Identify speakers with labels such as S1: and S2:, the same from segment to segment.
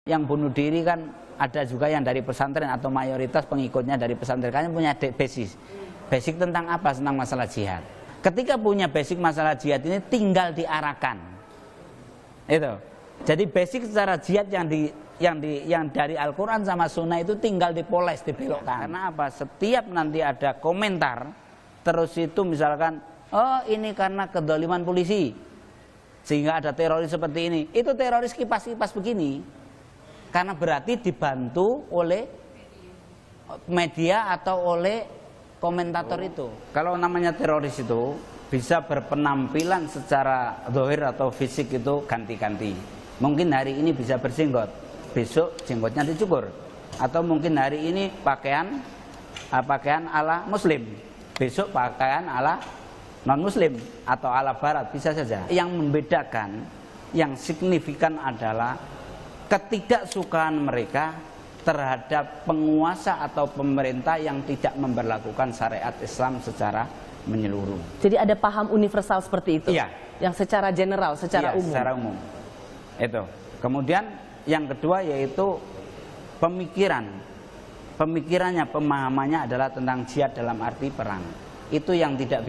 S1: Yang bunuh diri kan ada juga yang dari pesantren atau mayoritas pengikutnya dari pesantren. Kalian punya basic tentang apa? Tentang masalah jihad. Ketika punya basic masalah jihad ini tinggal diarahkan. Itu. Jadi basic secara jihad yang dari Al-Quran sama Sunnah itu tinggal dipoles, dibelokkan. Karena apa? Setiap nanti ada komentar, terus itu misalkan, oh ini karena kedoliman polisi, sehingga ada teroris seperti ini. Itu teroris kipas-kipas begini. Karena berarti dibantu oleh media atau oleh komentator itu. Kalau namanya teroris itu bisa berpenampilan secara zahir atau fisik itu ganti-ganti. Mungkin hari ini bisa berjenggot, besok jenggotnya dicukur. Atau mungkin hari ini pakaian ala muslim, besok pakaian ala non-muslim atau ala barat, bisa saja. Yang membedakan, yang signifikan adalah ketidaksukaan mereka terhadap penguasa atau pemerintah yang tidak memberlakukan syariat Islam secara menyeluruh.
S2: Jadi ada paham universal seperti itu?
S1: Iya.
S2: Yang secara general, secara umum?
S1: Secara umum. Itu. Kemudian yang kedua yaitu pemikiran. Pemikirannya, pemahamannya adalah tentang jihad dalam arti perang. Itu yang tidak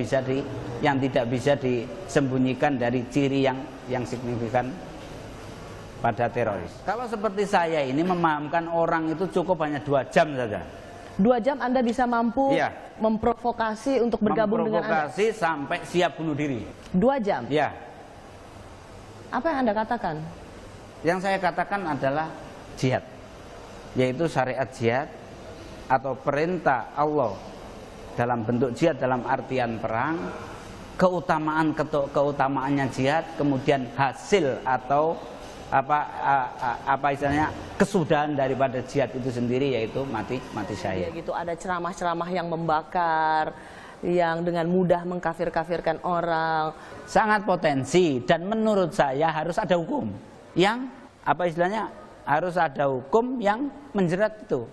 S1: bisa disembunyikan dari ciri yang signifikan pada teroris. Kalau seperti saya ini memahamkan orang itu cukup hanya 2 jam saja.
S2: 2 jam Anda bisa mampu memprovokasi untuk bergabung dengan Anda?
S1: Memprovokasi sampai siap bunuh diri.
S2: 2 jam?
S1: Ya.
S2: Apa yang Anda katakan?
S1: Yang saya katakan adalah jihad. Yaitu syariat jihad atau perintah Allah dalam bentuk jihad dalam artian perang, keutamaannya jihad, kemudian hasil atau apa istilahnya kesudahan daripada jihad itu sendiri yaitu mati syahid.
S2: Gitu, ada ceramah-ceramah yang membakar, yang dengan mudah mengkafir-kafirkan orang.
S1: Sangat potensi dan menurut saya harus ada hukum yang harus ada hukum yang menjerat itu.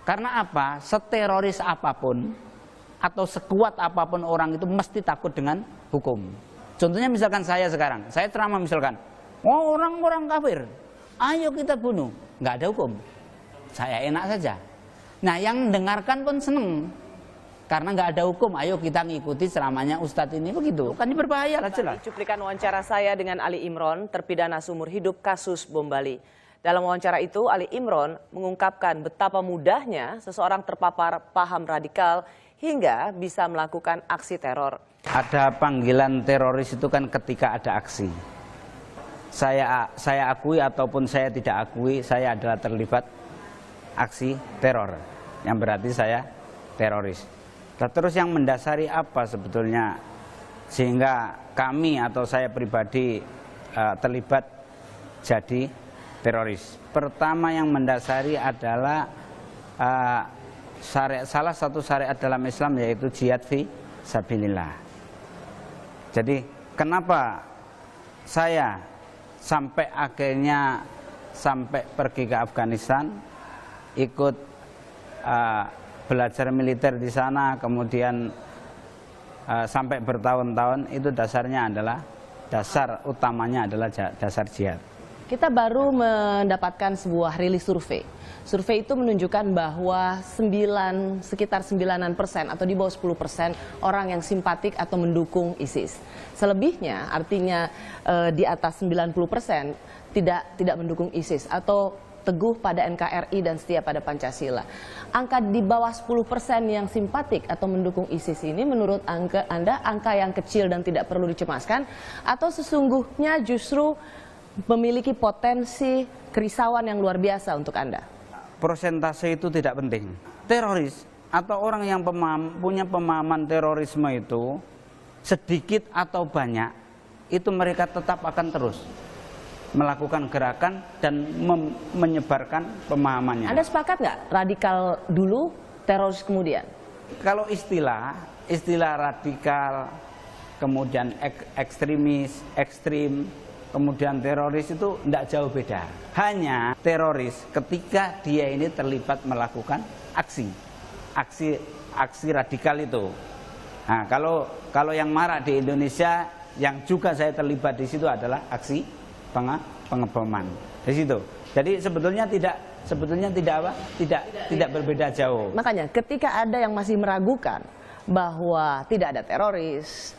S1: Karena apa? Seteroris apapun atau sekuat apapun orang itu mesti takut dengan hukum. Contohnya misalkan saya sekarang, saya ceramah misalkan, oh orang-orang kafir, ayo kita bunuh. Nggak ada hukum. Saya enak saja. Nah yang mendengarkan pun seneng. Karena nggak ada hukum, ayo kita ngikuti ceramahnya Ustadz ini begitu. Kan ini berbahaya lah jelas.
S2: Cuplikan wawancara saya dengan Ali Imron, terpidana seumur hidup kasus bom Bali. Dalam wawancara itu, Ali Imron mengungkapkan betapa mudahnya seseorang terpapar paham radikal hingga bisa melakukan aksi teror.
S1: Ada panggilan teroris itu kan ketika ada aksi. Saya akui ataupun saya tidak akui, saya adalah terlibat aksi teror, yang berarti saya teroris. Nah, terus yang mendasari apa sebetulnya sehingga kami atau saya pribadi terlibat jadi teroris? Pertama yang mendasari adalah salah satu syariat dalam Islam yaitu jihad fi sabilillah. Jadi kenapa saya sampai akhirnya pergi ke Afghanistan, ikut belajar militer di sana, kemudian sampai bertahun-tahun, itu dasar utamanya adalah dasar jihad.
S2: Kita baru mendapatkan sebuah rilis survei. Survei itu menunjukkan bahwa sekitar 9% atau di bawah 10% orang yang simpatik atau mendukung ISIS. Selebihnya artinya di atas 90% tidak mendukung ISIS atau teguh pada NKRI dan setia pada Pancasila. Angka di bawah 10% yang simpatik atau mendukung ISIS ini menurut Anda angka yang kecil dan tidak perlu dicemaskan atau sesungguhnya justru memiliki potensi kerisauan yang luar biasa untuk Anda?
S1: Persentase itu tidak penting. Teroris atau orang yang punya pemahaman terorisme itu sedikit atau banyak, itu mereka tetap akan terus melakukan gerakan dan menyebarkan pemahamannya.
S2: Anda sepakat nggak radikal dulu, teroris kemudian?
S1: Kalau istilah radikal, kemudian ekstremis, ekstrim, kemudian teroris itu tidak jauh beda. Hanya teroris ketika dia ini terlibat melakukan aksi radikal itu. Nah, kalau yang marak di Indonesia yang juga saya terlibat di situ adalah aksi pengeboman di situ. Jadi sebetulnya tidak berbeda jauh.
S2: Makanya ketika ada yang masih meragukan bahwa tidak ada teroris,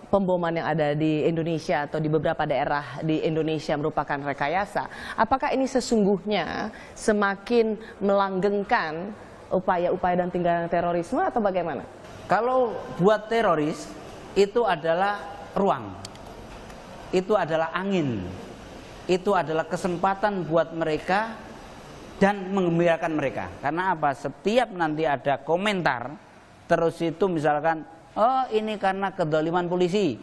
S2: pemboman yang ada di Indonesia atau di beberapa daerah di Indonesia merupakan rekayasa, apakah ini sesungguhnya semakin melanggengkan upaya-upaya dan tinggalan terorisme atau bagaimana?
S1: Kalau buat teroris itu adalah ruang, itu adalah angin, itu adalah kesempatan buat mereka dan menggembirakan mereka. Karena apa? Setiap nanti ada komentar terus itu misalkan, oh ini karena kedoliman polisi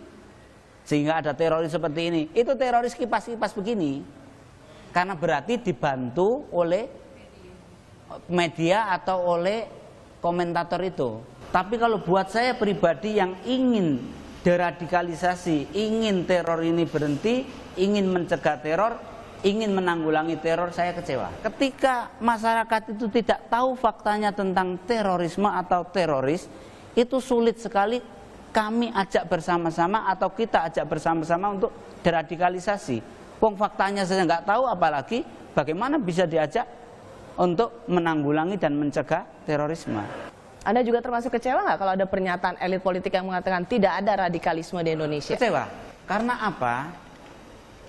S1: sehingga ada teroris seperti ini. Itu teroris kipas-kipas begini. Karena berarti dibantu oleh media atau oleh komentator itu. Tapi kalau buat saya pribadi yang ingin deradikalisasi, ingin teror ini berhenti, ingin mencegah teror, ingin menanggulangi teror, saya kecewa. Ketika masyarakat itu tidak tahu faktanya tentang terorisme atau teroris, itu sulit sekali kami ajak bersama-sama atau kita ajak bersama-sama untuk deradikalisasi. Wong faktanya saya nggak tahu, apalagi bagaimana bisa diajak untuk menanggulangi dan mencegah terorisme.
S2: Anda juga termasuk kecewa nggak kalau ada pernyataan elit politik yang mengatakan tidak ada radikalisme di Indonesia?
S1: Kecewa. Karena apa?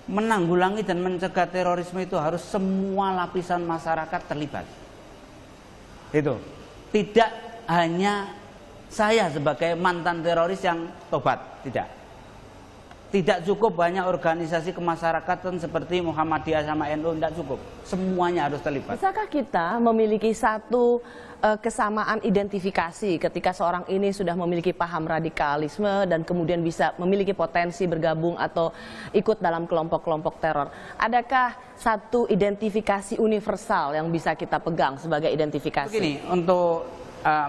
S1: Menanggulangi dan mencegah terorisme itu harus semua lapisan masyarakat terlibat. Itu. Tidak hanya saya sebagai mantan teroris yang tobat, tidak. Tidak cukup banyak organisasi kemasyarakatan seperti Muhammadiyah sama NU, tidak cukup. Semuanya harus terlibat.
S2: Bisakah kita memiliki satu kesamaan identifikasi ketika seorang ini sudah memiliki paham radikalisme dan kemudian bisa memiliki potensi bergabung atau ikut dalam kelompok-kelompok teror? Adakah satu identifikasi universal yang bisa kita pegang sebagai identifikasi?
S1: Begini, untuk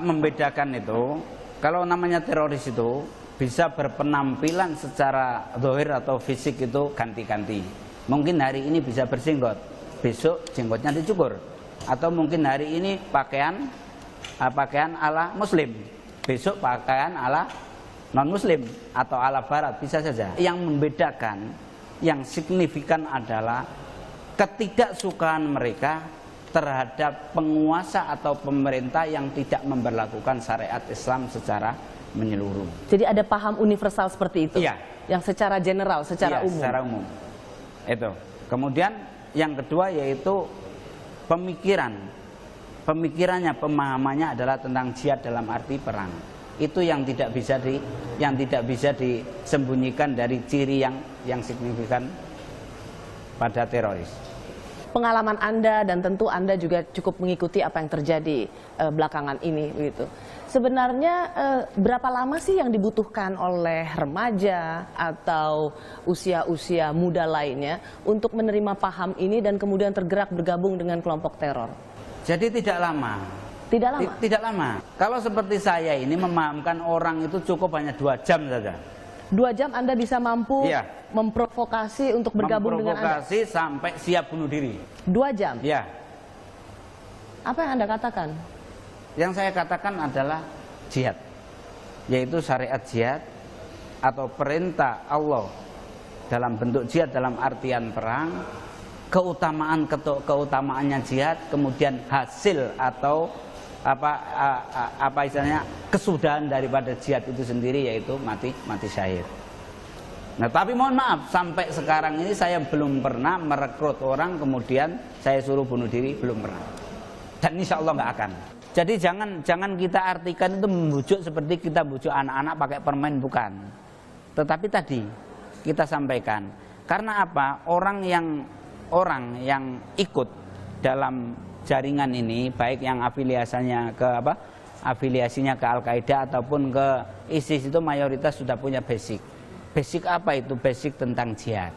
S1: membedakan itu, kalau namanya teroris itu bisa berpenampilan secara zahir atau fisik itu ganti-ganti. Mungkin hari ini bisa berjenggot, besok jenggotnya dicukur. Atau mungkin hari ini pakaian ala muslim, besok pakaian ala non muslim atau ala barat, bisa saja. Yang membedakan, yang signifikan adalah ketidaksukaan mereka terhadap penguasa atau pemerintah yang tidak memberlakukan syariat Islam secara menyeluruh.
S2: Jadi ada paham universal seperti itu?
S1: Iya.
S2: Yang secara general, secara umum?
S1: Secara umum. Itu. Kemudian yang kedua yaitu pemikirannya, pemahamannya adalah tentang jihad dalam arti perang. Itu yang tidak bisa disembunyikan dari ciri yang signifikan pada teroris.
S2: Pengalaman Anda dan tentu Anda juga cukup mengikuti apa yang terjadi belakangan ini, begitu. Sebenarnya berapa lama sih yang dibutuhkan oleh remaja atau usia-usia muda lainnya untuk menerima paham ini dan kemudian tergerak bergabung dengan kelompok teror?
S1: Jadi tidak lama.
S2: Tidak lama?
S1: Tidak lama. Kalau seperti saya ini memahamkan orang itu cukup hanya 2 jam saja.
S2: 2 jam Anda bisa mampu memprovokasi untuk bergabung dengan Anda?
S1: Memprovokasi sampai siap bunuh diri.
S2: 2 jam?
S1: Ya.
S2: Apa yang Anda katakan?
S1: Yang saya katakan adalah jihad, yaitu syariat jihad atau perintah Allah dalam bentuk jihad dalam artian perang, keutamaannya jihad, kemudian hasil atau apa istilahnya kesudahan daripada jihad itu sendiri yaitu mati syahid. Nah, tapi mohon maaf, sampai sekarang ini saya belum pernah merekrut orang kemudian saya suruh bunuh diri, belum pernah. Dan insya Allah nggak akan. Jadi jangan kita artikan itu membujuk seperti kita bujuk anak-anak pakai permen, bukan. Tetapi tadi kita sampaikan, karena apa? Orang yang ikut dalam jaringan ini, baik yang afiliasinya ke Al-Qaeda ataupun ke ISIS, itu mayoritas sudah punya basic. Basic apa itu? Basic tentang jihad.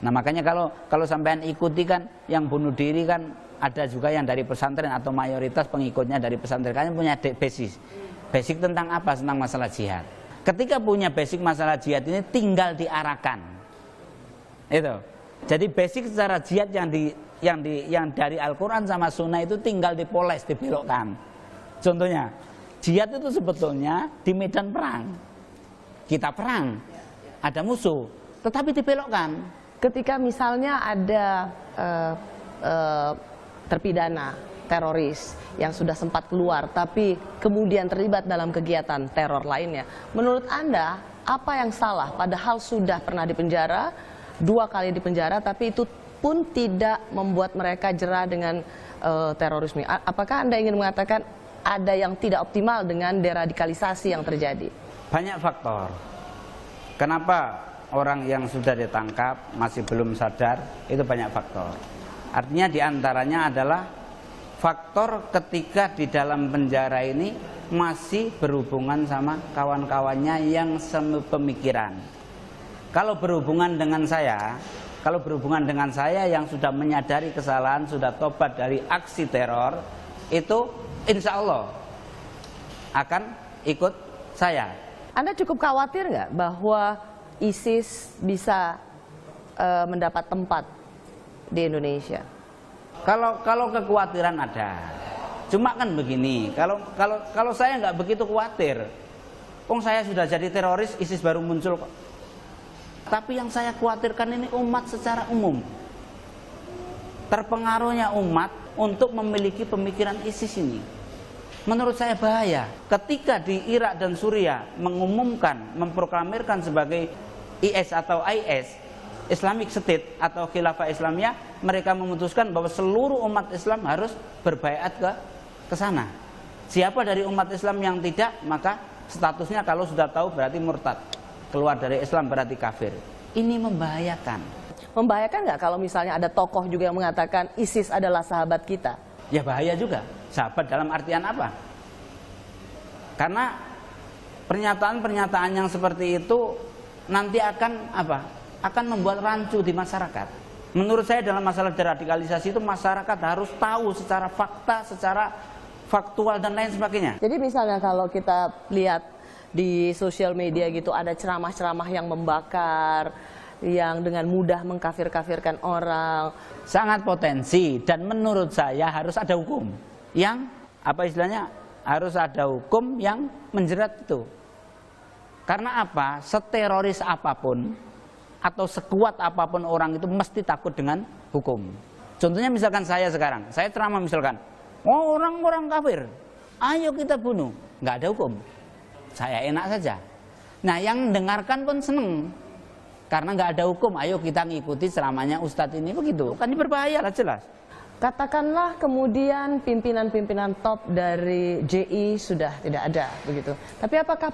S1: Nah, makanya kalau sampean ikuti kan yang bunuh diri kan ada juga yang dari pesantren atau mayoritas pengikutnya dari pesantren, kan punya basic. Basic tentang apa? Tentang masalah jihad. Ketika punya basic masalah jihad ini tinggal diarahkan. Itu. Jadi basic secara jihad yang dari Al-Qur'an sama Sunnah itu tinggal dipoles, dibelokkan. Contohnya, jihad itu sebetulnya di medan perang. Kita perang, ada musuh, tetapi dibelokkan.
S2: ketika misalnya ada terpidana teroris yang sudah sempat keluar tapi kemudian terlibat dalam kegiatan teror lainnya, menurut Anda apa yang salah? Padahal sudah pernah dipenjara, 2 kali dipenjara, tapi itu pun tidak membuat mereka jera dengan terorisme. Apakah Anda ingin mengatakan ada yang tidak optimal dengan deradikalisasi yang terjadi?
S1: Banyak faktor. Kenapa orang yang sudah ditangkap masih belum sadar? Itu banyak faktor. Artinya diantaranya adalah faktor ketika di dalam penjara ini masih berhubungan sama kawan-kawannya yang sepemikiran. Kalau berhubungan dengan saya yang sudah menyadari kesalahan, sudah tobat dari aksi teror, itu insya Allah akan ikut saya.
S2: Anda cukup khawatir nggak bahwa ISIS bisa mendapat tempat di Indonesia?
S1: Kalau kekhawatiran ada, cuma kan begini, kalau saya nggak begitu khawatir, saya sudah jadi teroris, ISIS baru muncul kok. Tapi yang saya khawatirkan ini umat secara umum, terpengaruhnya umat untuk memiliki pemikiran ISIS ini. Menurut saya bahaya. Ketika di Irak dan Suriah mengumumkan, memproklamirkan sebagai IS atau IS, Islamic State atau Khilafah Islamiyah, mereka memutuskan bahwa seluruh umat Islam harus berbaiat ke sana. Siapa dari umat Islam yang tidak, maka statusnya kalau sudah tahu berarti murtad. Keluar dari Islam berarti kafir. Ini membahayakan.
S2: Membahayakan nggak kalau misalnya ada tokoh juga yang mengatakan ISIS adalah sahabat kita?
S1: Ya bahaya juga. Sahabat dalam artian apa? Karena pernyataan-pernyataan yang seperti itu nanti akan apa? Akan membuat rancu di masyarakat. Menurut saya dalam masalah deradikalisasi itu masyarakat harus tahu secara fakta, secara faktual dan lain sebagainya.
S2: Jadi misalnya kalau kita lihat di sosial media gitu ada ceramah-ceramah yang membakar, yang dengan mudah mengkafir-kafirkan orang.
S1: Sangat potensi dan menurut saya harus ada hukum yang apa istilahnya, harus ada hukum yang menjerat itu. Karena apa? Seteroris apapun atau sekuat apapun orang itu mesti takut dengan hukum. Contohnya misalkan saya sekarang, saya ceramah misalkan, orang-orang kafir, ayo kita bunuh, nggak ada hukum. Saya enak saja. Nah yang mendengarkan pun seneng. Karena nggak ada hukum, ayo kita ngikuti ceramahnya Ustadz ini, begitu. Kan ini berbahaya lah jelas.
S2: Katakanlah kemudian pimpinan-pimpinan top dari JI sudah tidak ada, begitu. Tapi apakah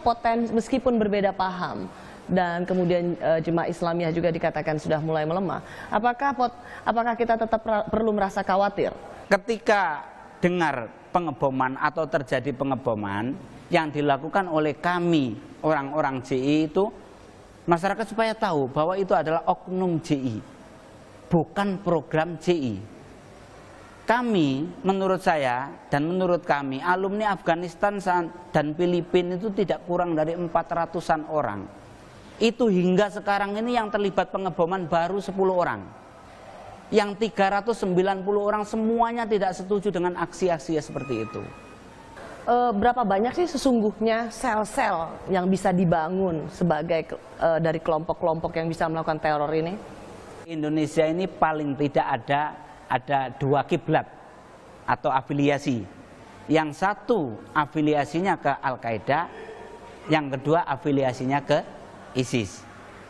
S2: meskipun berbeda paham dan kemudian jemaah Islamiyah juga dikatakan sudah mulai melemah, apakah kita tetap perlu merasa khawatir?
S1: Ketika dengar pengeboman atau terjadi pengeboman yang dilakukan oleh kami orang-orang JI itu, masyarakat supaya tahu bahwa itu adalah oknum JI, bukan program JI. Kami, menurut saya dan menurut kami, alumni Afghanistan dan Filipina itu tidak kurang dari 400-an orang. Itu hingga sekarang ini yang terlibat pengeboman baru 10 orang. Yang 390 orang semuanya tidak setuju dengan aksi-aksi seperti itu.
S2: Berapa banyak sih sesungguhnya sel-sel yang bisa dibangun sebagai dari kelompok-kelompok yang bisa melakukan teror ini?
S1: Indonesia ini paling tidak ada 2 kiblat atau afiliasi. Yang satu afiliasinya ke Al-Qaeda, yang kedua afiliasinya ke ISIS.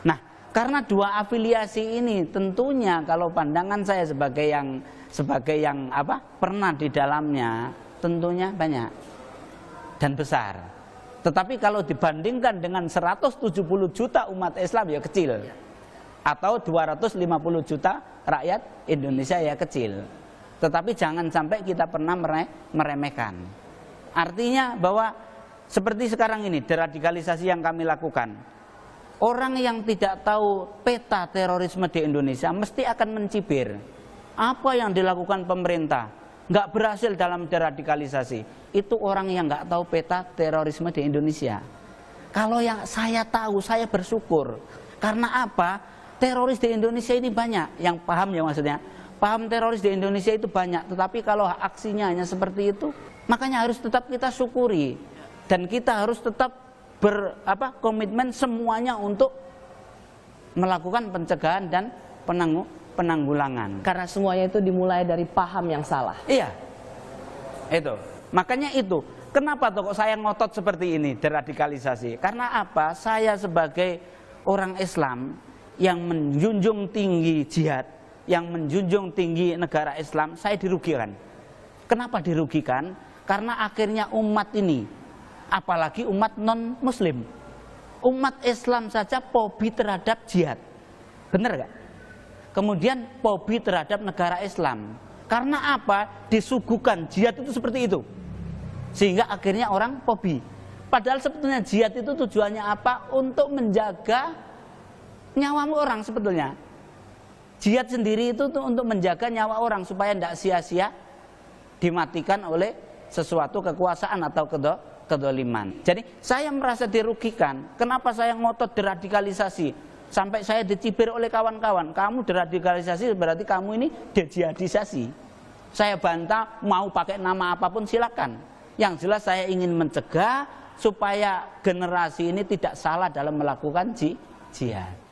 S1: Nah, karena 2 afiliasi ini tentunya kalau pandangan saya sebagai yang pernah di dalamnya, tentunya banyak dan besar. Tetapi kalau dibandingkan dengan 170 juta umat Islam ya kecil. Atau 250 juta rakyat Indonesia ya kecil. Tetapi jangan sampai kita pernah meremehkan. Artinya bahwa seperti sekarang ini deradikalisasi yang kami lakukan, orang yang tidak tahu peta terorisme di Indonesia mesti akan mencibir. Apa yang dilakukan pemerintah nggak berhasil dalam deradikalisasi, itu orang yang nggak tahu peta terorisme di Indonesia. Kalau yang saya tahu, saya bersyukur. Karena apa? Teroris di Indonesia ini banyak, yang paham ya maksudnya. Paham teroris di Indonesia itu banyak, tetapi kalau aksinya hanya seperti itu, makanya harus tetap kita syukuri. Dan kita harus tetap berkomitmen semuanya untuk melakukan pencegahan dan penanggulangan.
S2: Karena semuanya itu dimulai dari paham yang salah.
S1: Iya, itu. Makanya itu. Kenapa kok saya ngotot seperti ini, deradikalisasi? Karena apa? Saya sebagai orang Islam yang menjunjung tinggi jihad, yang menjunjung tinggi negara Islam, saya dirugikan. Kenapa dirugikan? Karena akhirnya umat ini, apalagi umat non-muslim, umat Islam saja fobi terhadap jihad. Benar gak? Kemudian fobi terhadap negara Islam. Karena apa? Disuguhkan jihad itu seperti itu. Sehingga akhirnya orang fobi. Padahal sebetulnya jihad itu tujuannya apa? Untuk menjaga nyawa orang sebetulnya. Jihad sendiri itu untuk menjaga nyawa orang supaya tidak sia-sia dimatikan oleh sesuatu kekuasaan atau kedoliman. Jadi saya merasa dirugikan. Kenapa saya ngotot deradikalisasi? Sampai saya dicibir oleh kawan-kawan. Kamu deradikalisasi berarti kamu ini dejihadisasi. Saya bantah, mau pakai nama apapun silakan. Yang jelas saya ingin mencegah supaya generasi ini tidak salah dalam melakukan jihad.